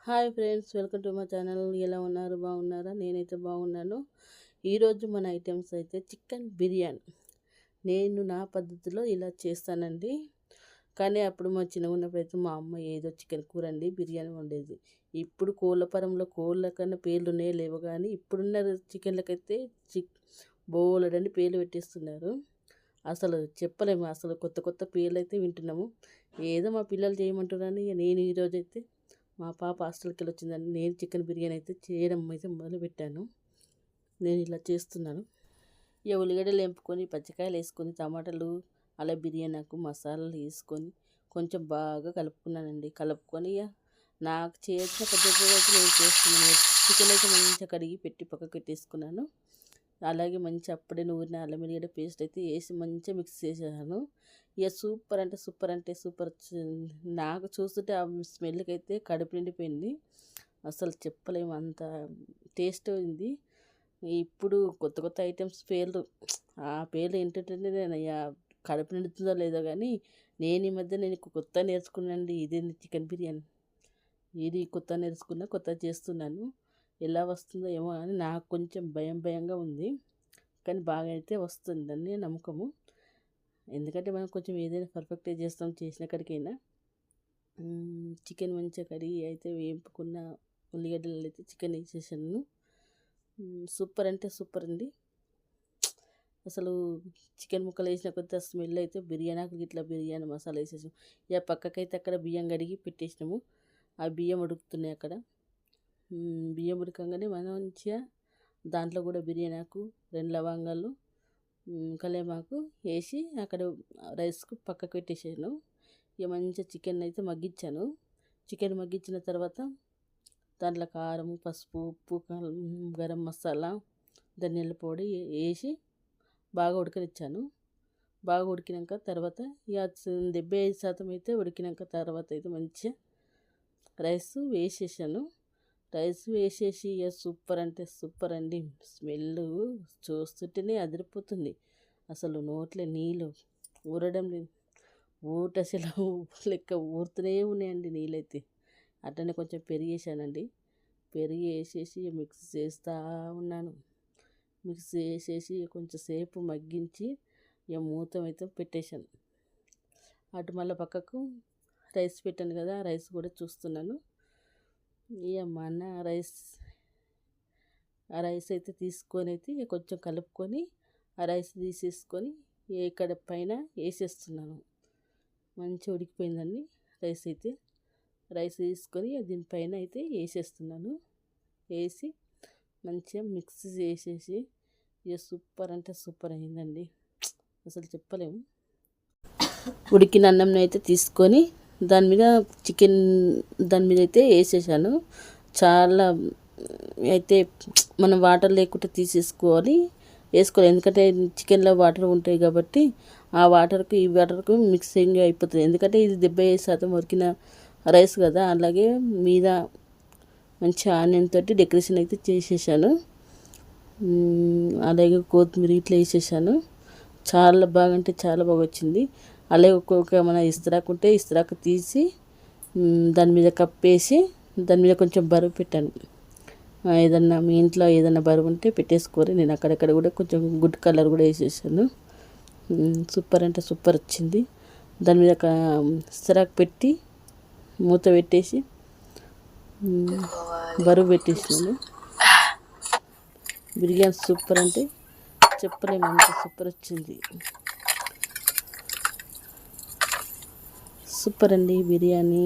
Hi friends, welcome to my channel. ఎలా ఉన్నారు? బాగున్నారా? నేనైతే బాగున్నాను. ఈరోజు మన ఐటమ్స్ అయితే చికెన్ బిర్యానీ. నేను నా పద్ధతిలో ఇలా చేస్తానండి. కానీ అప్పుడు మా చిన్నగా ఉన్నప్పుడైతే మా అమ్మ ఏదో చికెన్ కూర అండి బిర్యానీ వండేది. ఇప్పుడు కోళ్ళ పరంలో కోళ్ళ కన్నా పేర్లునే లేవు, కానీ ఇప్పుడున్న చికెన్లకైతే బోలెడని పేర్లు పెట్టేస్తున్నారు. అసలు చెప్పలేము. అసలు కొత్త కొత్త పేర్లు అయితే వింటున్నాము. ఏదో మా పిల్లలు చేయమంటున్నాను. ఇక నేను ఈరోజైతే మా పాప హాస్టల్కి వెళ్ళి వచ్చిందని నేను చికెన్ బిర్యానీ అయితే చేయడం అయితే మొదలుపెట్టాను. నేను ఇలా చేస్తున్నాను. ఇక ఉల్లిగడ్డలు వేపుకొని, పచ్చికాయలు వేసుకొని, టమాటాలు, అలా బిర్యానీకు మసాలాలు వేసుకొని కొంచెం బాగా కలుపుకున్నానండి. కలుపుకొని ఇక నాకు చేసిన పద్ధతిలో అయితే నేను చేస్తున్నాను. చికెన్ అయితే మంచిగా కడిగి పెట్టి పక్కకు పెట్టేసుకున్నాను. అలాగే మంచి అప్పుడే నూరిన అల్లం వెల్లిగడ్డ పేస్ట్ అయితే వేసి మంచిగా మిక్స్ చేసేసాను. ఇక సూపర్ అంటే సూపర్ వచ్చింది. నాకు చూస్తుంటే ఆ స్మెల్కి అయితే కడుపు నిండిపోయింది. అసలు చెప్పలేము, అంత టేస్ట్ ఉంది. ఇప్పుడు కొత్త కొత్త ఐటమ్స్ పేర్లు, ఆ పేర్లు ఏంటంటే నేను కడుపు నిండుతుందో లేదో కానీ నేను ఈ మధ్య కొత్త నేర్చుకున్నానండి. ఇదేంటి చికెన్ బిర్యానీ, ఇది కొత్త నేర్చుకున్నా, కొత్త చేస్తున్నాను. ఎలా వస్తుందో ఏమో అని నాకు కొంచెం భయంగా ఉంది. కానీ బాగా అయితే వస్తుందని నమ్మకము. ఎందుకంటే మనం కొంచెం ఏదైనా పర్ఫెక్ట్గా చేస్తాం. చేసిన కాడికైనా చికెన్ మంచిగా కడిగి అయితే వేపుకున్న ఉల్లిగడ్డలు అయితే చికెన్ వేసేసాను. సూపర్ అంటే సూపర్ అండి. అసలు చికెన్ ముక్కలు వేసిన కొద్ది స్మెల్ అయితే బిర్యానీకి ఇట్లా బిర్యానీ మసాలా వేసేసాము. ఇక పక్కకైతే అక్కడ బియ్యం కడిగి పెట్టేసినాము. ఆ బియ్యం ఉడుకుతున్నాయి అక్కడ. బియ్యం ఉడకంగానే మంచిగా దాంట్లో కూడా బిర్యానీకు 2 లవంగాలు, కలేమాకు వేసి అక్కడ రైస్కు పక్కకు పెట్టేసాను. ఇక మంచిగా చికెన్ అయితే మగ్గించాను. చికెన్ మగ్గించిన తర్వాత దాంట్లో కారం, పసుపు, ఉప్పు, గరం మసాలా, ధనియాల పొడి వేసి బాగా ఉడకనిచ్చాను. బాగా ఉడికినాక తర్వాత ఇక 75% అయితే ఉడికినాక తర్వాత అయితే మంచిగా రైస్ వేసేసాను. రైస్ వేసేసి ఇక సూపర్ అంటే సూపర్ అండి. స్మెల్ చూస్తుంటేనే అదిరిపోతుంది. అసలు నోట్లో నీళ్ళు ఊరడం లేదు. అసలు లెక్క ఊరుతూనే ఉన్నాయండి నీళ్ళైతే. అట్లనే కొంచెం పెరుగు వేసానండి. పెరుగు వేసేసి మిక్స్ చేస్తూ ఉన్నాను. మిక్స్ చేసేసి కొంచెం సేపు మగ్గించి ఇక మూత అయితే పెట్టేశాను. అటు మళ్ళీ పక్కకు రైస్ పెట్టాను కదా, రైస్ కూడా చూస్తున్నాను. ఇక మన ఆ రైస్ అయితే తీసుకొని అయితే కొంచెం కలుపుకొని ఆ రైస్ తీసేసుకొని ఇక్కడ పైన వేసేస్తున్నాను. మంచిగా ఉడికిపోయిందండి రైస్ అయితే. రైస్ తీసుకొని దీనిపైన అయితే వేసేస్తున్నాను. వేసి మంచిగా మిక్స్ చేసేసి ఇక సూపర్ అంటే సూపర్ అయిందండి. అసలు చెప్పలేము. ఉడికిన అన్నం అయితే తీసుకొని దాని మీద అయితే వేసేసాను. చాలా అయితే మనం వాటర్ లేకుండా వేసుకోవాలి. ఎందుకంటే చికెన్లో వాటర్ ఉంటాయి కాబట్టి ఆ వాటర్కి ఈ వాటర్కు మిక్సింగ్ అయిపోతుంది. ఎందుకంటే ఇది 75% ఉడికిన రైస్ కదా. అలాగే మీద మంచి ఆనియన్ తోటి డెకరేషన్ అయితే చేసేసాను. అలాగే కొత్తిమీర ఇట్లా వేసేసాను. చాలా బాగా అంటే చాలా బాగా వచ్చింది. అలాగే ఒక్కొక్క మన ఇస్తరాకు ఉంటే ఇస్తరాకు తీసి దాని మీద కప్పేసి దాని మీద కొంచెం బరువు పెట్టాను. ఏదన్నా మీ ఇంట్లో ఏదన్నా బరువు ఉంటే పెట్టేసుకోరు. నేను అక్కడక్కడ కూడా కొంచెం గుడ్ కలర్ కూడా వేసేసాను. సూపర్ అంటే సూపర్ వచ్చింది. దాని మీద ఇస్తరాకు పెట్టి మూత పెట్టేసి బరువు పెట్టేసినాను. బిర్యానీ సూపర్ అంటే చెప్పలేము, అంత సూపర్ వచ్చింది. సూపర్ అండి బిర్యానీ.